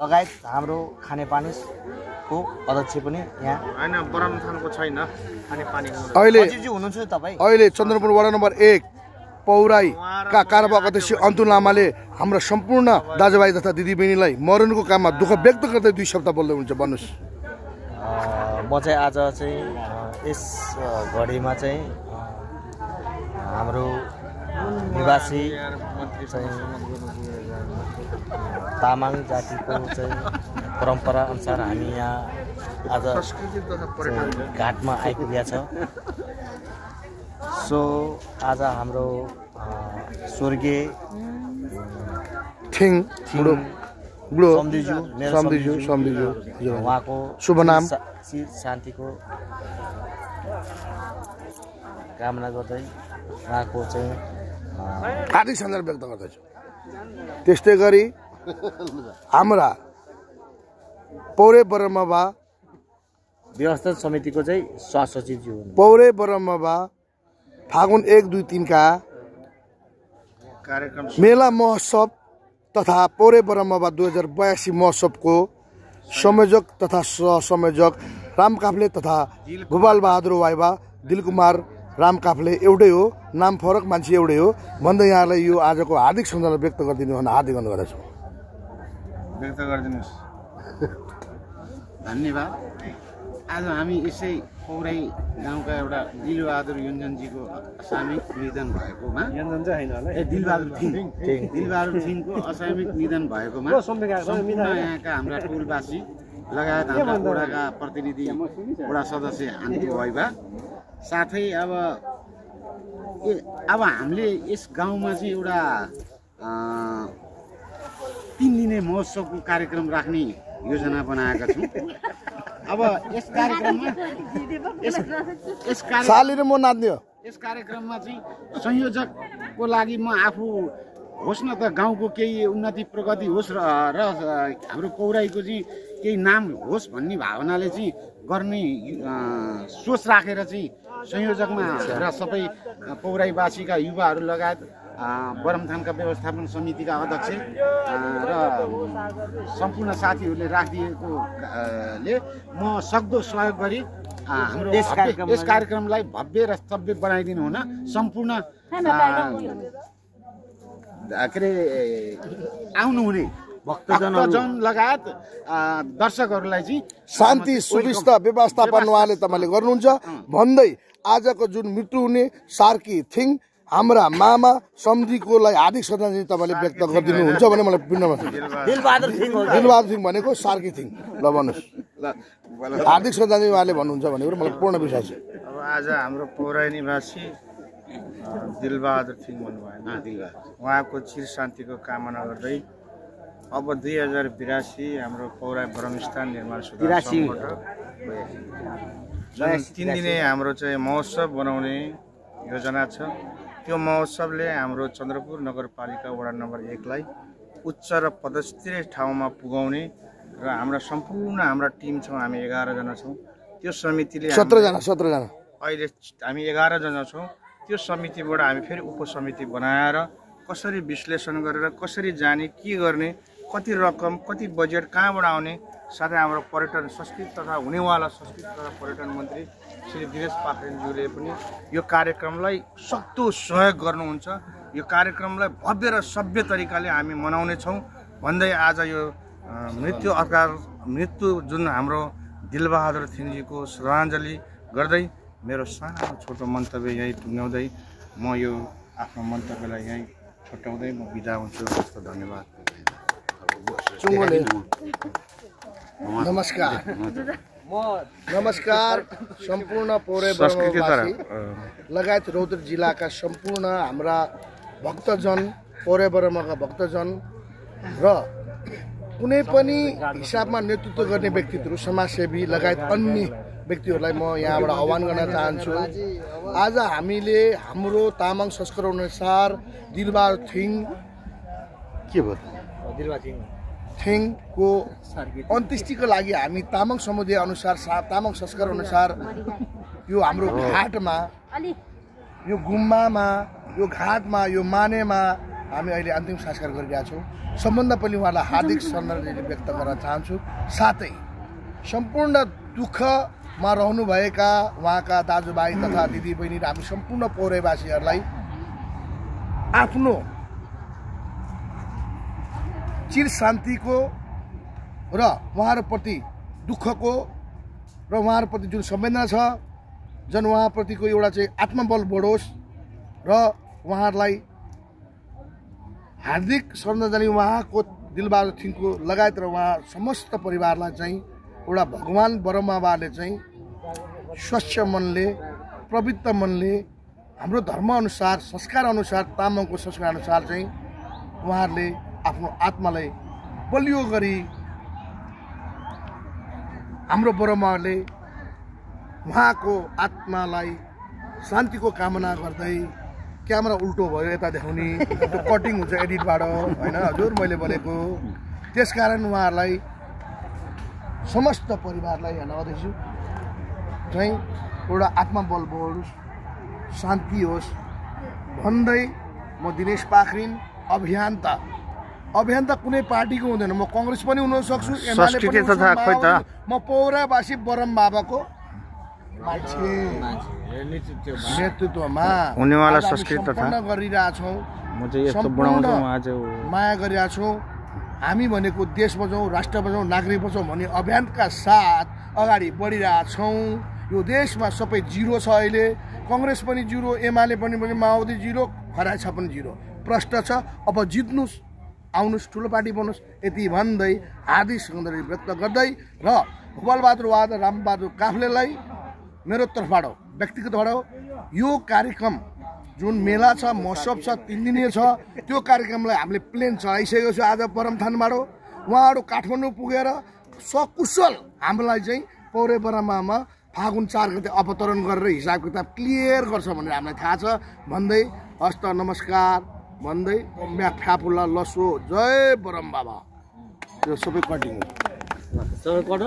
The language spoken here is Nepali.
लगायत हाम्रो खानेपानीको अध्यक्ष पनि यहाँ हैन बरमथानको छैन खानेपानी अहिले हुनुहुन्छ तपाईँ अहिले चन्द्रपुर वडा नम्बर 1 पौराईका कार्यवाहक अध्यक्ष अन्तुल लामाले हाम्रो सम्पूर्ण दाजुभाइ तथा दिदीबहिनीलाई मरणको काममा दुःख व्यक्त गर्दै 2 शब्द बोल्दै हुन्छ। भन्नुहोस्। म चाहिँ आज चाहिँ यस घडीमा चाहिँ हाम्रो निवासी चाहिँ तामाङ जातिको चाहिँ परम्परा अनुसार हामी यहाँ आज घाटमा आइपुगेका छ। सो आज हाम्रो स्वर्गीय सम्धिजू उहाँको शुभ नाम शान्तिको कामना गर्दै उहाँको चाहिँ हार्दिक सन्देश व्यक्त गर्दछु। त्यस्तै गरी हाम्रा पौरे बरमबा व्यवस्था समितिको चाहिँ सहसचिवज्यू पौरे बरमबा फागुन 1, 2, 3 का कार्यक्रम मेला महोत्सव तथा पौरे बरमबा 2082 महोत्सवको संयोजक तथा सहसंयोजक राम काफ्ले तथा गोपाल बहादुर वाइबा दिलकुमार राम काफ्ले एउटै हो, नाम फरक मान्छे एउटै हो भन्दै यहाँलाई यो आजको हार्दिक सम्झना व्यक्त गरिदिनु भन्न हार्दिक अनुरोध गर्दछु। व्यक्त गरिदिनुस्। धन्यवाद। आज हामी यसै पौराई गाउँका एउटा दिलबहादुर योन्जनजीको असामयिक निधन भएकोमा दिलबहादुर थिङको असामयिक निधन भएकोमा सम्पूर्ण यहाँका हाम्रा टोलवासी लगायत हाम्रा वडाका प्रतिनिधि वडा सदस्य आन्तु भइबा साथै अब हामीले यस गाउँमा चाहिँ एउटा 3 दिने महोत्सवको कार्यक्रम राख्ने योजना बनाएका छौँ। अब यस कार्यक्रममा यस कार्यक्रममा चाहिँ संयोजकको लागि म आफू होस् न त गाउँको केही उन्नति प्रगति होस् र हाम्रो पौराईको चाहिँ केही नाम होस् भन्ने भावनाले चाहिँ गर्ने सोच राखेर चाहिँ संयोजकमा र सबै पौराईवासीका युवाहरू लगायत बरमथानका व्यवस्थापन समितिका अध्यक्ष र सम्पूर्ण साथीहरूले राखिदिएकोले म सक्दो सहयोग गरी हाम्रो यस कार्यक्रमलाई भव्य र स्तब्ध बनाइदिनु हुन सम्पूर्ण के अरे आउनुहुने भक्तजन लगायत दर्शकहरूलाई चाहिँ शान्ति सुविस्ता व्यवस्थापन उहाँले तपाईँले गर्नुहुन्छ भन्दै आजको जुन मृत्यु हुने सार्की थिङ हाम्रा मामा सम्धिकोलाई हार्दिक श्रद्धाञ्जली तपाईँले व्यक्त गरिदिनुहुन्छ भने मलाई विनम्र छ। दिलबहादुर थिङ भनेको सार्की थिङ ल भन्नुहोस्। हार्दिक श्रद्धाञ्जली उहाँले भन्नुहुन्छ भने मलाई पूर्ण विश्वास छ। अब आज हाम्रो पौराई निवासी दिलबहादुर थिङ भन्नुभयो, उहाँको चिर शान्तिको कामना गर्दै अब 2082 हाम्रो पौराई ब्रह्मस्थान निर्माण सुधार सङ्घबाट 3 दिने हाम्रो चाहिँ महोत्सव बनाउने योजना छ। त्यो महोत्सवले हाम्रो चन्द्रपुर नगरपालिका वडा नम्बर 1 लाई उच्च र पदस्थिर ठाउँमा पुगाउने र हाम्रा सम्पूर्ण हाम्रा टिम छौँ, हामी 11 जना छौँ। त्यो समितिले 17 जना अहिले हामी 11 जना छौँ। त्यो समितिबाट हामी फेरि उपसमिति बनाएर कसरी विश्लेषण गरेर कसरी जाने, के गर्ने, कति रकम, कति बजेट कहाँबाट आउने, साथै हाम्रो पर्यटन संस्कृति तथा हुनेवाला संस्कृति तथा पर्यटन मन्त्री श्री दिनेश पाखरेलज्यूले पनि यो कार्यक्रमलाई सक्दो सहयोग गर्नुहुन्छ। यो कार्यक्रमलाई भव्य र सभ्य तरिकाले हामी मनाउने छौँ भन्दै आज यो मृत्यु जुन हाम्रो दिलबहादुर थिङजीको श्रद्धाञ्जली गर्दै मेरो सानो छोटो मन्तव्य यही टुङ्ग्याउँदै म यो आफ्नो मन्तव्यलाई यही छुट्याउँदै म बिदा हुन्छु। धन्यवाद। नमस्कार सम्पूर्ण पौरे बरमबासी लगायत रौतहट जिल्लाका सम्पूर्ण हाम्रा भक्तजन, पौरे बरमका भक्तजन र कुनै पनि हिसाबमा नेतृत्व गर्ने व्यक्तित्वहरू, समाजसेवी लगायत अन्य व्यक्तिहरूलाई म यहाँबाट आह्वान गर्न चाहन्छु। आज हामीले हाम्रो तामाङ संस्कार अनुसार दिलबहादुर थिङको अन्त्येष्टिको लागि हामी तामाङ समुदाय अनुसार, तामाङ संस्कार अनुसार यो हाम्रो घाटमा, यो गुम्बामा, यो घाटमा, यो मानेमा हामी अहिले अन्तिम संस्कार गरिरहेका छौँ। सबभन्दा पहिले उहाँलाई हार्दिक श्रद्धाञ्जली व्यक्त गर्न चाहन्छु। साथै सम्पूर्ण दुःखमा रहनुभएका उहाँका दाजुभाइ तथा दिदीबहिनी र हामी सम्पूर्ण पौरेवासीहरूलाई आफ्नो चिर शान्तिको र उहाँहरूप्रति दुःखको र उहाँहरूप्रति जुन संवेदना छ, जुन उहाँप्रतिको एउटा चाहिँ आत्मबल बढोस् र उहाँहरूलाई हार्दिक श्रद्धाञ्जली उहाँको दिलबहादुर थिङको लगायत र उहाँ समस्त परिवारलाई चाहिँ एउटा भगवान ब्रह्माबाले चाहिँ स्वच्छ मनले, पवित्र मनले, हाम्रो धर्मअनुसार, संस्कारअनुसार, तामाङको संस्कारअनुसार चाहिँ उहाँहरूले आफ्नो आत्मालाई बलियो गरी हाम्रो ब्रह्माले उहाँको आत्मालाई शान्तिको कामना गर्दै क्यामेरा उल्टो भयो यता देखाउने कटिङ हुन्छ एडिटबाट होइन हजुर मैले बोलेको। त्यसकारण उहाँहरूलाई समस्त परिवारलाई हेर्नुहुँदैछु चाहिँ एउटा आत्मबल बढोस्, शान्ति होस् भन्दै म दिनेश पाखरिन अभियन्ता कुनै पार्टीको हुँदैन। म कांग्रेस पनि हुन सक्छु, एमाले पनि हुन सक्छु। म पौरावासी बरम बाबाको मान्छे नेतृत्वमा हुनेवाला संस्कृति तथा गरिरहेछौँ। म चाहिँ यस्तो बनाउँछु आज माया गरिरहेछौँ। हामी भनेको देश बचाउँ, राष्ट्र बचाउँ, नागरिक बचाउँ भन्ने अभियानका साथ अगाडि बढिरहेछौँ। यो देशमा सबै जिरो छ अहिले। कांग्रेस पनि जिरो, एमाले पनि माओवादी जिरो, खराछ पनि जिरो, प्रष्ट छ। अब जित्नुस्, आउनुहोस्, ठुलो पार्टी बन्नुहोस् यति भन्दै हार्दिक श्रद्धाञ्जली व्यक्त गर्दै र गोपालबहादुर वाद रामबहादुर काफ्लेलाई मेरो तर्फबाट व्यक्तिगतबाट यो कार्यक्रम जुन मेला छ, महोत्सव छ, 3 दिने छ, त्यो कार्यक्रमलाई हामीले प्लेन चलाइसकेको छ। आज परमथानबाट उहाँहरू काठमाडौँ पुगेर सकुशल हामीलाई चाहिँ पौरे बरामामा फागुन 4 गते अवतरण गरेर हिसाब किताब क्लियर गर्छ भनेर हामीलाई थाहा छ भन्दै हस्त नमस्कार भन्दै फ्याफुल्ला लसो जय बरम बाबा। यो सबै कटिङ सबै कट